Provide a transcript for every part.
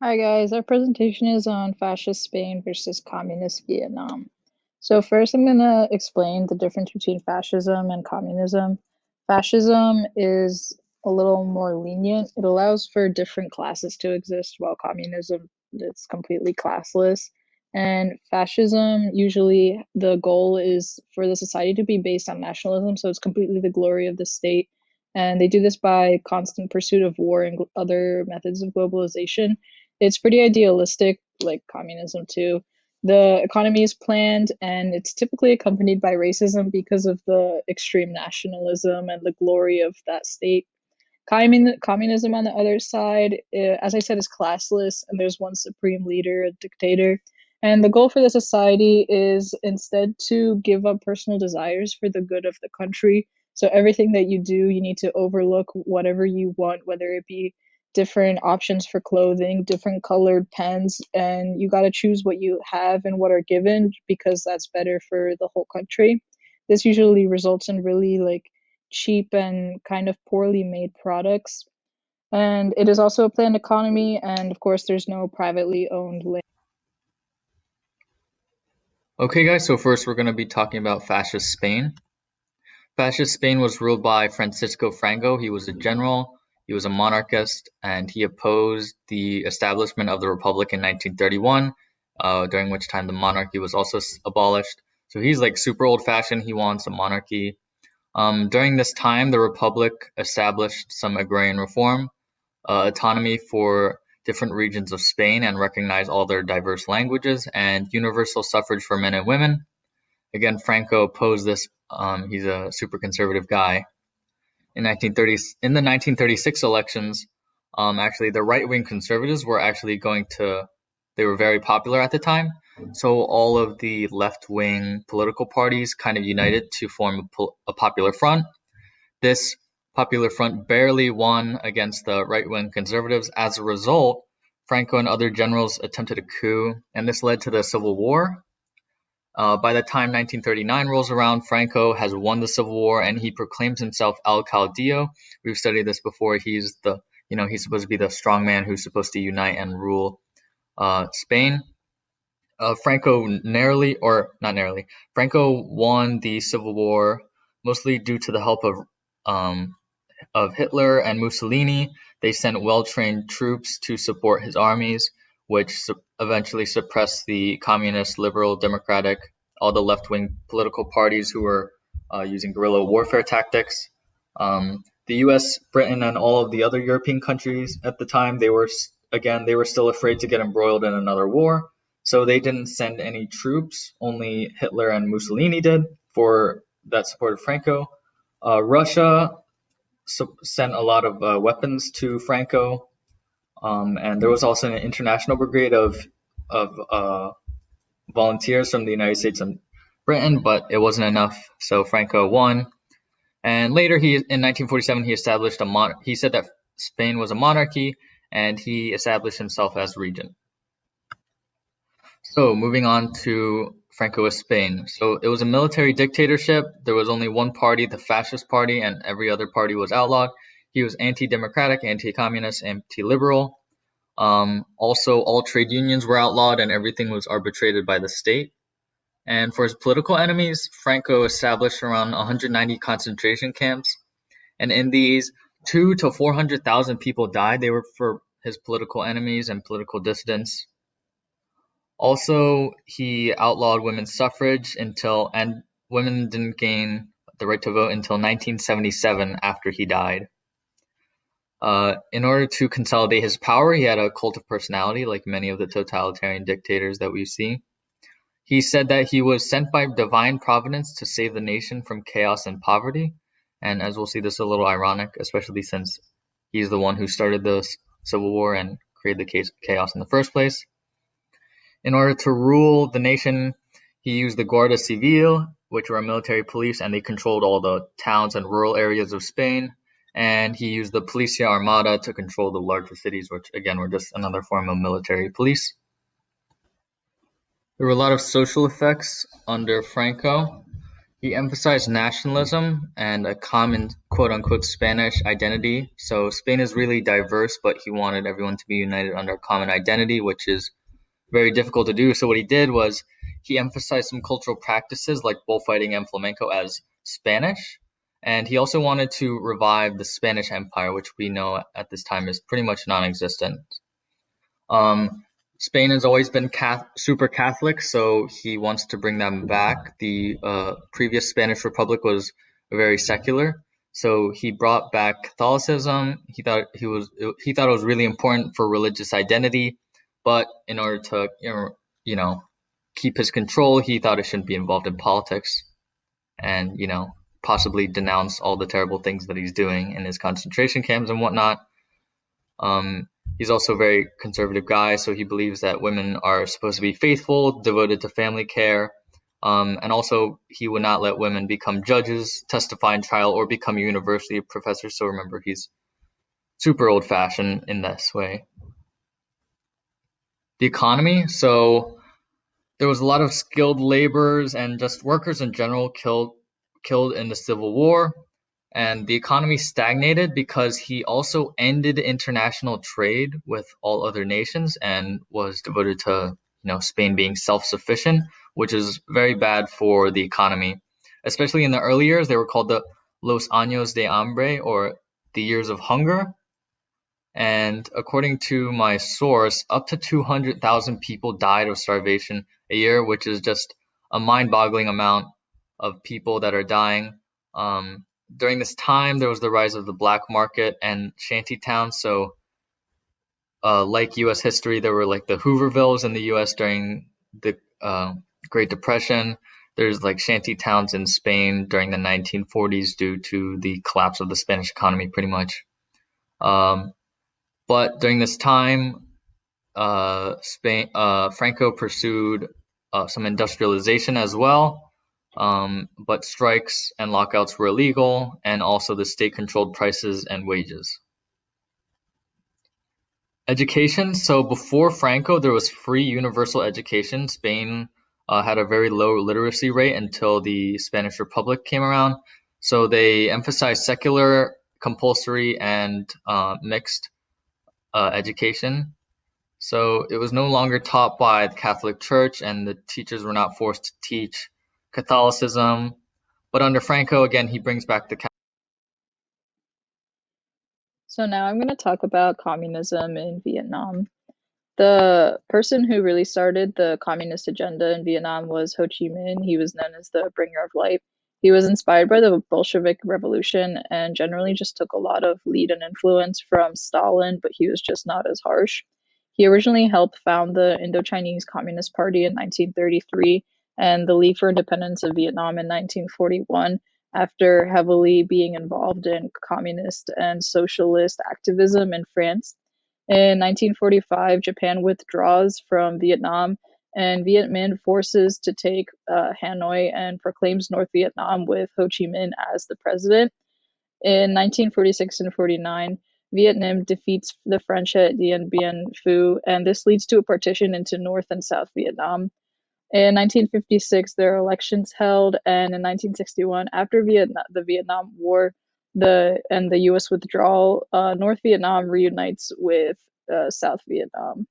Hi guys, our presentation is on fascist Spain versus communist Vietnam. So first I'm going to explain the difference between fascism and communism. Fascism is a little more lenient. It allows for different classes to exist, while communism is completely classless. And fascism, usually the goal is for the society to be based on nationalism, so it's completely the glory of the state. And they do this by constant pursuit of war and other methods of globalization. It's pretty idealistic, like communism too. The economy is planned and it's typically accompanied by racism because of the extreme nationalism and the glory of that state. Communism, on the other side, as I said, is classless and there's one supreme leader, a dictator. And the goal for the society is instead to give up personal desires for the good of the country. So everything that you do, you need to overlook whatever you want, whether it be different options for clothing, different colored pens, and you got to choose what you have and what are given because that's better for the whole country. This usually results in really cheap and kind of poorly made products. And it is also a planned economy, and of course, there's no privately owned land. Okay, guys, so first we're going to be talking about fascist Spain. Fascist Spain was ruled by Francisco Franco. He was a general, he was a monarchist, and he opposed the establishment of the Republic in 1931, during which time the monarchy was also abolished. So he's like super old fashioned, he wants a monarchy. During this time, the Republic established some agrarian reform, autonomy for different regions of Spain, and recognized all their diverse languages, and universal suffrage for men and women. Again, Franco opposed this. He's a super conservative guy. In the 1936 elections, actually, the right-wing conservatives were actually they were very popular at the time. So all of the left-wing political parties kind of united to form a popular front. This popular front barely won against the right-wing conservatives. As a result, Franco and other generals attempted a coup, and this led to the Civil War. By the time 1939 rolls around, Franco has won the Civil War and he proclaims himself El Caudillo. We've studied this before. He's supposed to be the strong man who's supposed to unite and rule Spain. Franco narrowly, or not narrowly, Franco won the Civil War mostly due to the help of Hitler and Mussolini. They sent well-trained troops to support his armies, which eventually suppressed the communist, liberal, democratic, all the left-wing political parties who were using guerrilla warfare tactics. The U.S., Britain, and all of the other European countries at the time, they were still afraid to get embroiled in another war, so they didn't send any troops. Only Hitler and Mussolini did for that supported Franco. Russia sent a lot of weapons to Franco, and there was also an international brigade of volunteers from the United States and Britain, but it wasn't enough, so Franco won. And later, in 1947, he established he said that Spain was a monarchy, and he established himself as regent. So moving on to Francoist Spain. So it was a military dictatorship. There was only one party, the Fascist Party, and every other party was outlawed. He was anti-democratic, anti-communist, anti-liberal. Also, all trade unions were outlawed and everything was arbitrated by the state. And for his political enemies, Franco established around 190 concentration camps. And in these, 2 to 400,000 people died. They were for his political enemies and political dissidents. Also, he outlawed women's suffrage and women didn't gain the right to vote until 1977 after he died. In order to consolidate his power, he had a cult of personality like many of the totalitarian dictators that we see. He said that he was sent by divine providence to save the nation from chaos and poverty. And as we'll see, this is a little ironic, especially since he's the one who started the Civil War and created the chaos in the first place. In order to rule the nation, he used the Guardia Civil, which were a military police, and they controlled all the towns and rural areas of Spain. And he used the Policia Armada to control the larger cities, which again were just another form of military police. There were a lot of social effects under Franco. He emphasized nationalism and a common quote-unquote Spanish identity. So Spain is really diverse, but he wanted everyone to be united under a common identity, which is very difficult to do. So what he did was he emphasized some cultural practices like bullfighting and flamenco as Spanish. And he also wanted to revive the Spanish Empire, which we know at this time is pretty much non-existent. Spain has always been super Catholic, so he wants to bring them back. The previous Spanish Republic was very secular, so he brought back Catholicism. He thought it was really important for religious identity, but in order to you know keep his control, he thought it shouldn't be involved in politics, and possibly denounce all the terrible things that he's doing in his concentration camps and whatnot. He's also a very conservative guy, so he believes that women are supposed to be faithful, devoted to family care, and also he would not let women become judges, testify in trial, or become university professors. So remember, he's super old-fashioned in this way. The economy, so there was a lot of skilled laborers and just workers in general killed in the Civil War. And the economy stagnated because he also ended international trade with all other nations and was devoted to Spain being self-sufficient, which is very bad for the economy. Especially in the early years, they were called the Los Años de Hambre, or the years of hunger. And according to my source, up to 200,000 people died of starvation a year, which is just a mind-boggling amount of people that are dying. During this time, there was the rise of the black market and shanty towns. So, like U.S. history, there were like the Hoovervilles in the U.S. during the Great Depression. There's like shanty towns in Spain during the 1940s due to the collapse of the Spanish economy, pretty much. But during this time, Franco pursued some industrialization as well. But strikes and lockouts were illegal, and also the state controlled prices and wages. Education. So before Franco, there was free universal education. Spain had a very low literacy rate until the Spanish Republic came around. So they emphasized secular, compulsory, and mixed education. So it was no longer taught by the Catholic Church, and the teachers were not forced to teach Catholicism. But under Franco, again, he brings back the. So now I'm going to talk about communism in Vietnam. The person who really started the communist agenda in Vietnam was Ho Chi Minh. He was known as the bringer of light. He was inspired by the Bolshevik Revolution and generally just took a lot of lead and influence from Stalin, but he was just not as harsh. He originally helped found the Indochinese Communist Party in 1933 and the League for Independence of Vietnam in 1941 after heavily being involved in communist and socialist activism in France. In 1945, Japan withdraws from Vietnam, and Viet Minh forces to take Hanoi and proclaims North Vietnam with Ho Chi Minh as the president. In 1946 and 49, Viet Minh defeats the French at Dien Bien Phu, and this leads to a partition into North and South Vietnam. In 1956, there are elections held, and in 1961, after the Vietnam War and the U.S. withdrawal, North Vietnam reunites with South Vietnam.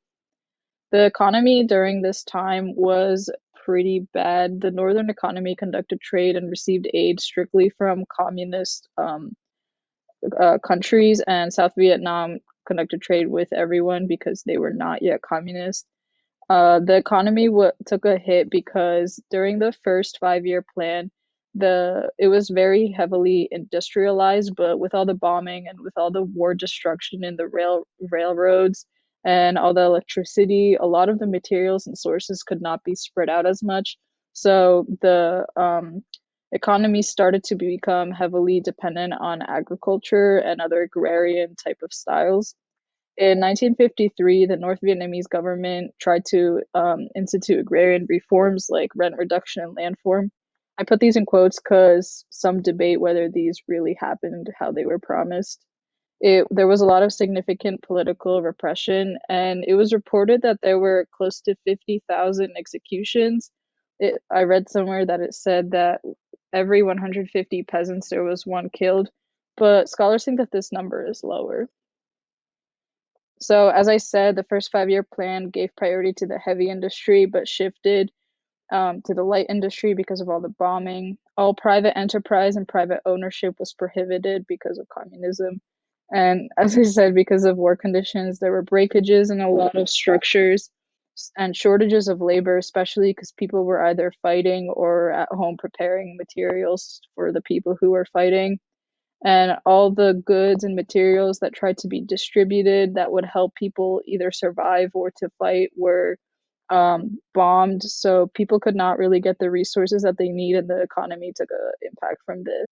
The economy during this time was pretty bad. The northern economy conducted trade and received aid strictly from communist countries, and South Vietnam conducted trade with everyone because they were not yet communist. The economy took a hit because during the first 5-year plan, it was very heavily industrialized, but with all the bombing and with all the war destruction in the railroads and all the electricity, a lot of the materials and sources could not be spread out as much. So the economy started to become heavily dependent on agriculture and other agrarian type of styles. In 1953, the North Vietnamese government tried to institute agrarian reforms like rent reduction and land reform. I put these in quotes because some debate whether these really happened how they were promised. There was a lot of significant political repression, and it was reported that there were close to 50,000 executions. I read somewhere that it said that every 150 peasants, there was one killed, but scholars think that this number is lower. So, as I said, the first 5-year plan gave priority to the heavy industry, but shifted to the light industry because of all the bombing. All private enterprise and private ownership was prohibited because of communism. And as I said, because of war conditions, there were breakages in a lot of structures and shortages of labor, especially because people were either fighting or at home preparing materials for the people who were fighting. And all the goods and materials that tried to be distributed that would help people either survive or to fight were bombed, so people could not really get the resources that they need, and the economy took an impact from this.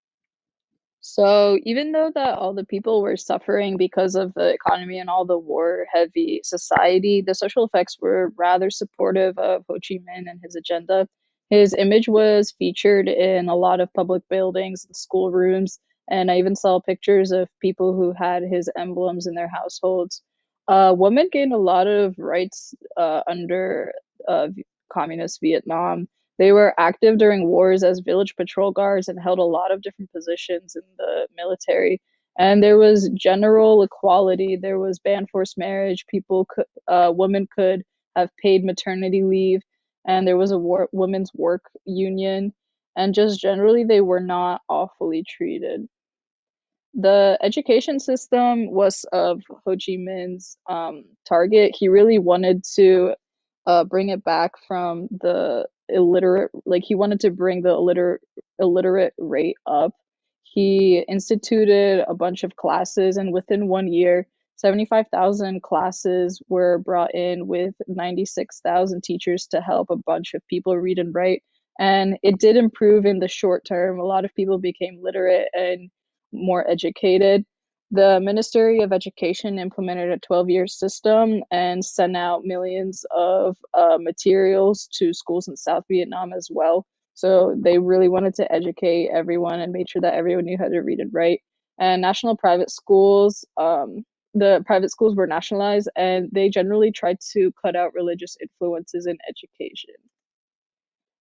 So even though that all the people were suffering because of the economy and all the war-heavy society, the social effects were rather supportive of Ho Chi Minh and his agenda. His image was featured in a lot of public buildings and schoolrooms, and I even saw pictures of people who had his emblems in their households. Women gained a lot of rights under communist Vietnam. They were active during wars as village patrol guards and held a lot of different positions in the military. And there was general equality. There was banned forced marriage. Women could have paid maternity leave, and there was a women's work union. And just generally, they were not awfully treated. The education system was of Ho Chi Minh's target. He really wanted to bring it back from the illiterate, like he wanted to bring the illiterate rate up. He instituted a bunch of classes, and within 1 year, 75,000 classes were brought in with 96,000 teachers to help a bunch of people read and write. And it did improve in the short term. A lot of people became literate and more educated. The Ministry of Education implemented a 12-year system and sent out millions of materials to schools in South Vietnam as well. So they really wanted to educate everyone and made sure that everyone knew how to read and write. And national private schools, the private schools were nationalized, and they generally tried to cut out religious influences in education.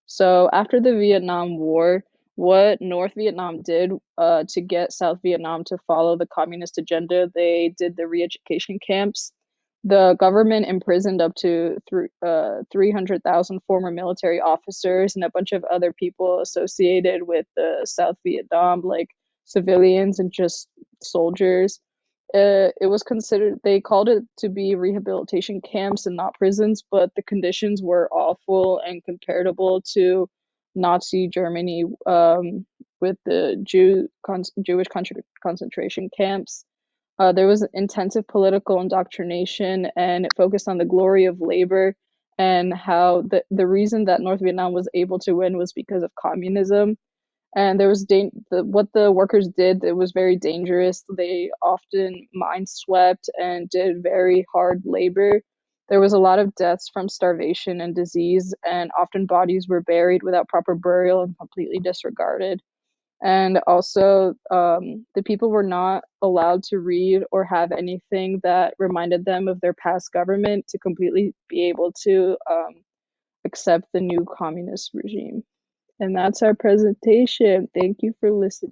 So after the Vietnam War, what North Vietnam did to get South Vietnam to follow the communist agenda, they did the re-education camps. The government imprisoned up to 300,000 former military officers and a bunch of other people associated with the South Vietnam, like civilians and just soldiers. It was considered, they called it to be rehabilitation camps and not prisons, but the conditions were awful and comparable to Nazi Germany, with the Jewish concentration camps. There was intensive political indoctrination, and it focused on the glory of labor and how the reason that North Vietnam was able to win was because of communism. And there was what the workers did, it was very dangerous. They often mine swept and did very hard labor. There was a lot of deaths from starvation and disease, and often bodies were buried without proper burial and completely disregarded. And also, the people were not allowed to read or have anything that reminded them of their past government to completely be able to accept the new communist regime. And that's our presentation. Thank you for listening.